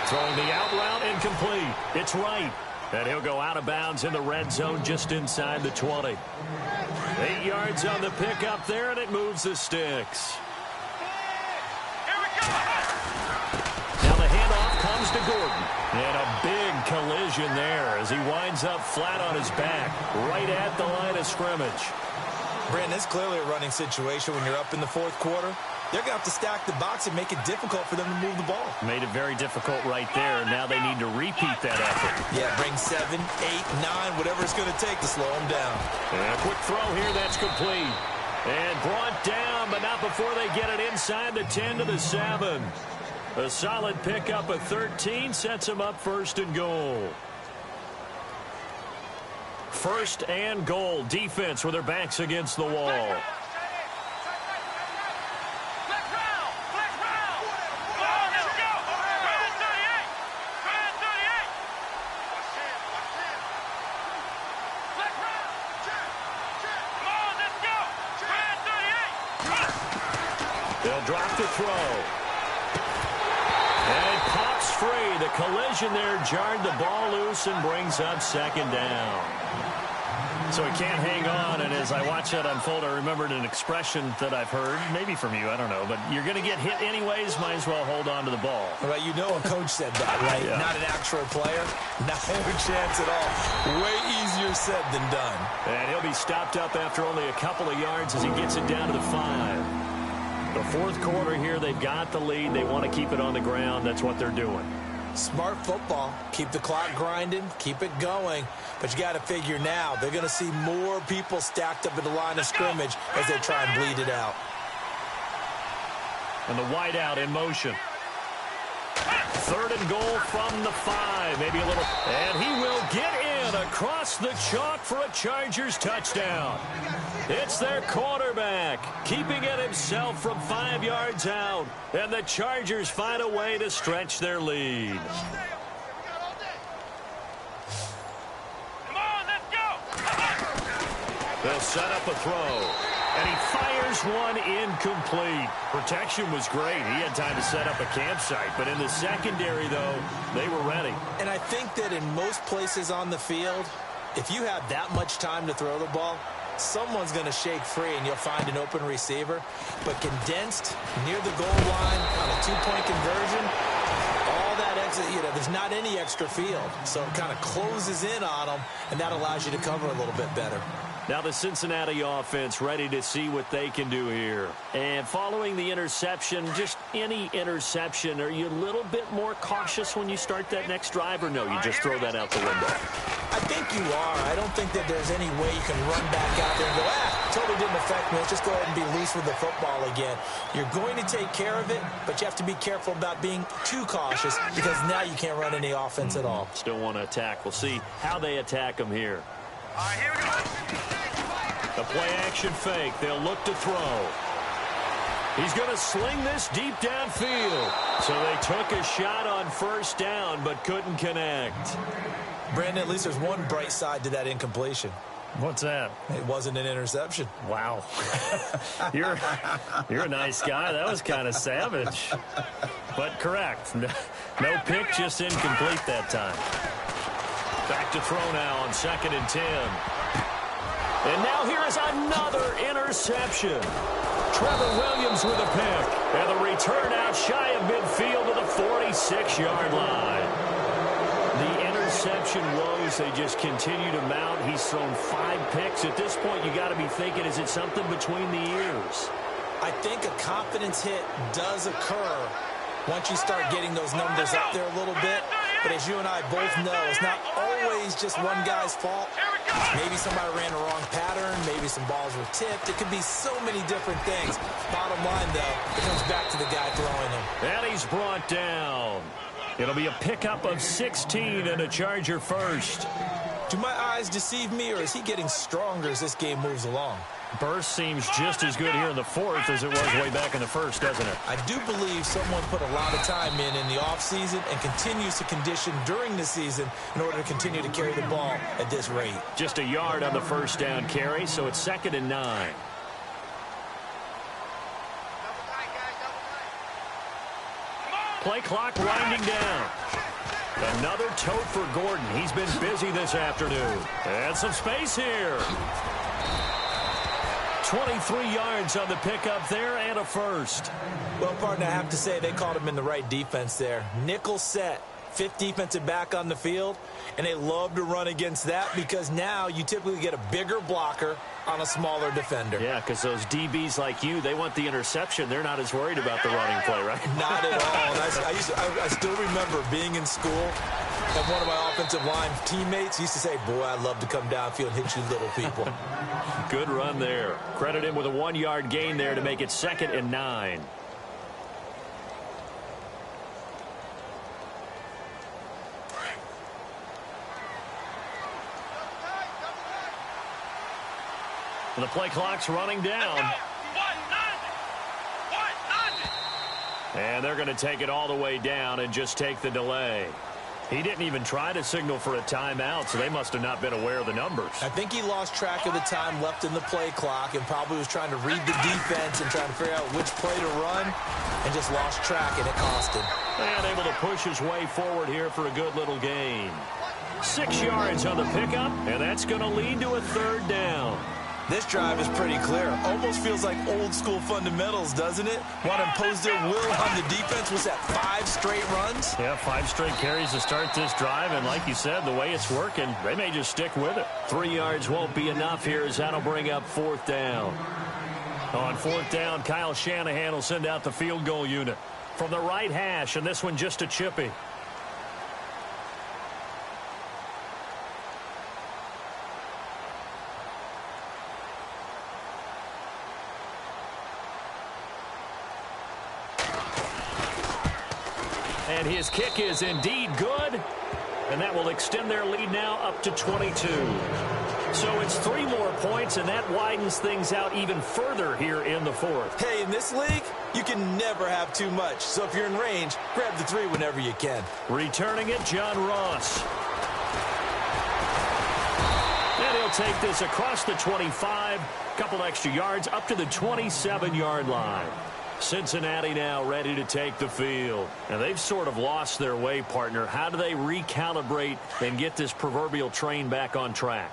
Speaker 1: Throwing the out route incomplete. It's right. And he'll go out of bounds in the red zone just inside the 20. 8 yards on the pickup there, and it moves the sticks.
Speaker 3: Here we go.
Speaker 1: Now the handoff comes to Gordon. And a big collision there as he winds up flat on his back right at the line of scrimmage.
Speaker 2: Brandon, it's clearly a running situation when you're up in the fourth quarter. They're going to have to stack the box and make it difficult for them to move the ball.
Speaker 1: Made it very difficult right there. Now they need to repeat that effort.
Speaker 2: Yeah, bring 7, 8, 9, whatever it's going to take to slow them down.
Speaker 1: And a quick throw here, that's complete. And brought down, but not before they get it inside the 10 to the 7. A solid pickup of 13 sets them up first and goal. First and goal. Defense with their backs against the wall. They'll drop the throw. And it pops free. The collision there jarred the ball loose and brings up second down. So he can't hang on, and as I watch that unfold, I remembered an expression that I've heard, maybe from you, I don't know, but you're going to get hit anyways, might as well hold on to the ball.
Speaker 2: Well, you know a coach said that, right?
Speaker 1: Yeah.
Speaker 2: Not an actual player. Not a chance at all. Way easier said than done.
Speaker 1: And he'll be stopped up after only a couple of yards as he gets it down to the 5. The fourth quarter here, they've got the lead. They want to keep it on the ground. That's what they're doing.
Speaker 2: Smart football. Keep the clock grinding. Keep it going. But you got to figure now, they're going to see more people stacked up at the line of scrimmage as they try and bleed it out.
Speaker 1: And the wideout in motion. Third and goal from the 5. Maybe a little. And he will get in across the chalk for a Chargers touchdown. It's their quarterback keeping it himself from 5 yards out. And the Chargers find a way to stretch their lead.
Speaker 3: Come on, let's go.
Speaker 1: They'll set up a throw. And he fires one incomplete. Protection was great. He had time to set up a campsite. But in the secondary, though, they were ready.
Speaker 2: And I think that in most places on the field, if you have that much time to throw the ball, someone's going to shake free and you'll find an open receiver. But condensed near the goal line on a two-point conversion, all that exit, there's not any extra field. So it kind of closes in on them, and that allows you to cover a little bit better.
Speaker 1: Now the Cincinnati offense ready to see what they can do here. And following the interception, just any interception, are you a little bit more cautious when you start that next drive, or no, you just throw that out the window?
Speaker 2: I think you are. I don't think that there's any way you can run back out there and go, totally didn't affect me. Let's just go ahead and be loose with the football again. You're going to take care of it, but you have to be careful about being too cautious because now you can't run any offense at all.
Speaker 1: Still want to attack. We'll see how they attack them here.
Speaker 3: All right, here we go.
Speaker 1: The play action fake. They'll look to throw. He's going to sling this deep downfield. So they took a shot on first down but couldn't connect.
Speaker 2: Brandon, at least there's one bright side to that incompletion.
Speaker 1: What's that?
Speaker 2: It wasn't an interception.
Speaker 1: Wow. You're a nice guy. That was kind of savage. But correct. No pick, just incomplete that time. Back to throw now on 2nd and 10. And now here is another interception. Trevor Williams with a pick. And the return out shy of midfield to the 46-yard line. The interception woes, they just continue to mount. He's thrown 5 picks. At this point, you got to be thinking, is it something between the ears?
Speaker 2: I think a confidence hit does occur once you start getting those numbers up there a little bit. But as you and I both know, it's not always just one guy's fault. Maybe somebody ran a wrong pattern. Maybe some balls were tipped. It could be so many different things. Bottom line, though, it comes back to the guy throwing them.
Speaker 1: And he's brought down. It'll be a pickup of 16 and a Charger first.
Speaker 2: Do my eyes deceive me, or is he getting stronger as this game moves along?
Speaker 1: Burst seems just as good here in the fourth as it was way back in the first, doesn't it?
Speaker 2: I do believe someone put a lot of time in the offseason and continues to condition during the season in order to continue to carry the ball at this rate.
Speaker 1: Just a yard on the first down carry, so it's 2nd and 9. Play clock winding down. Another tote for Gordon. He's been busy this afternoon. And some space here. 23 yards on the pickup there and a first.
Speaker 2: Well, partner, I have to say they called him in the right defense there. Nickel set, fifth defensive back on the field, and they love to run against that because now you typically get a bigger blocker on a smaller defender.
Speaker 4: Yeah, because those DBs like you, they want the interception. They're not as worried about the running play, right?
Speaker 2: Not at all. And I still remember being in school, and one of my offensive line teammates used to say, boy, I'd love to come downfield and hit you little people.
Speaker 1: Good run there. Credit him with a 1-yard gain there to make it 2nd and 9. The play clock's running down. And they're going to take it all the way down and just take the delay. He didn't even try to signal for a timeout, so they must have not been aware of the numbers.
Speaker 2: I think he lost track of the time left in the play clock and probably was trying to read the defense and trying to figure out which play to run and just lost track, and it cost him.
Speaker 1: And able to push his way forward here for a good little gain. 6 yards on the pickup, and that's going to lead to a 3rd down.
Speaker 2: This drive is pretty clear. Almost feels like old school fundamentals, doesn't it? Want to impose their will on the defense. Was that 5 straight runs?
Speaker 1: Yeah, 5 straight carries to start this drive. And like you said, the way it's working, they may just stick with it. 3 yards won't be enough here as that'll bring up 4th down. On 4th down, Kyle Shanahan will send out the field goal unit from the right hash, and this one just a chippy. And his kick is indeed good. And that will extend their lead now up to 22. So it's 3 more points, and that widens things out even further here in the 4th.
Speaker 2: Hey, in this league, you can never have too much. So if you're in range, grab the 3 whenever you can.
Speaker 1: Returning it, John Ross. And he'll take this across the 25. Couple extra yards up to the 27-yard line. Cincinnati now ready to take the field. And they've sort of lost their way, partner. How do they recalibrate and get this proverbial train back on track?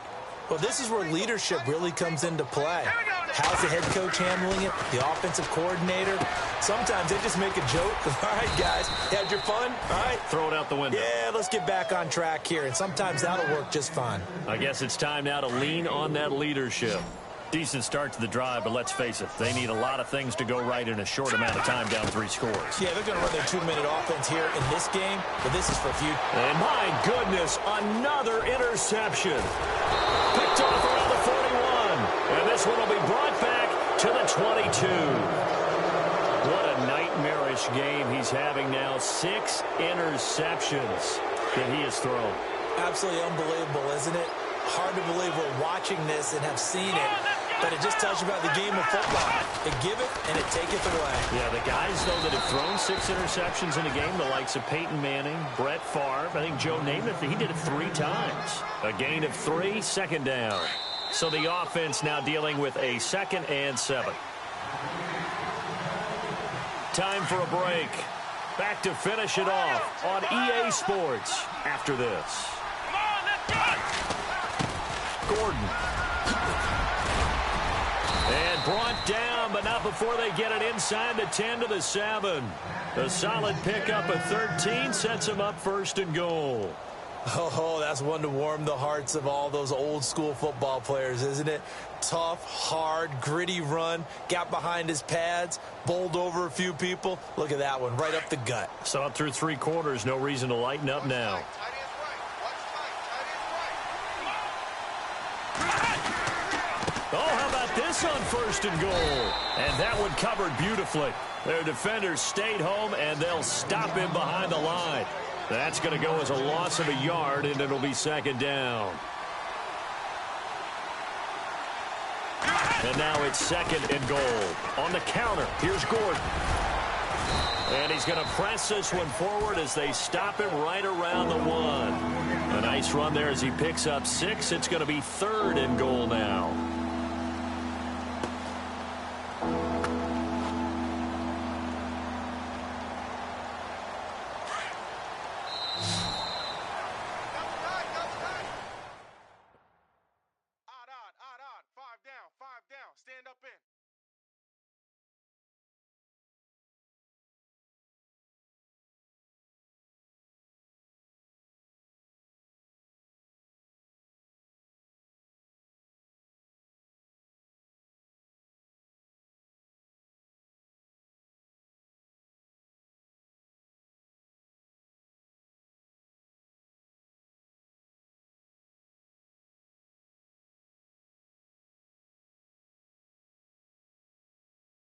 Speaker 2: Well, this is where leadership really comes into play. How's the head coach handling it? The offensive coordinator? Sometimes they just make a joke. All right, guys, had your fun? All right.
Speaker 1: Throw it out the window.
Speaker 2: Yeah, let's get back on track here. And sometimes that'll work just fine.
Speaker 1: I guess it's time now to lean on that leadership. Decent start to the drive, but let's face it, they need a lot of things to go right in a short amount of time down 3 scores.
Speaker 2: Yeah, they're going to run their 2-minute offense here in this game, but this is for future.
Speaker 1: And my goodness, another interception. Picked off around the 41. And this one will be brought back to the 22. What a nightmarish game he's having now. 6 interceptions that he has thrown.
Speaker 2: Absolutely unbelievable, isn't it? Hard to believe we're watching this and have seen it, but it just tells you about the game of football. It give it and it take it away.
Speaker 1: Yeah, the guys, though, that have thrown 6 interceptions in a game, the likes of Peyton Manning, Brett Favre, I think Joe Namath, he did it 3 times. A gain of 3, 2nd down. So the offense now dealing with a 2nd and 7. Time for a break. Back to finish it off on EA Sports after this. Gordon. And brought down, but not before they get it inside the 10 to the 7. A solid pickup of 13 sets them up 1st and goal.
Speaker 2: Oh, that's one to warm the hearts of all those old school football players, isn't it? Tough, hard, gritty run. Got behind his pads, bowled over a few people. Look at that one, right up the gut.
Speaker 1: So up through 3 quarters, no reason to lighten up now. Oh, how about this on 1st and goal? And that one covered beautifully. Their defenders stayed home, and they'll stop him behind the line. That's going to go as a loss of a yard, and it'll be 2nd down. And now it's 2nd and goal. On the counter, here's Gordon. And he's going to press this one forward as they stop him right around the 1. A nice run there as he picks up 6. It's going to be 3rd and goal now.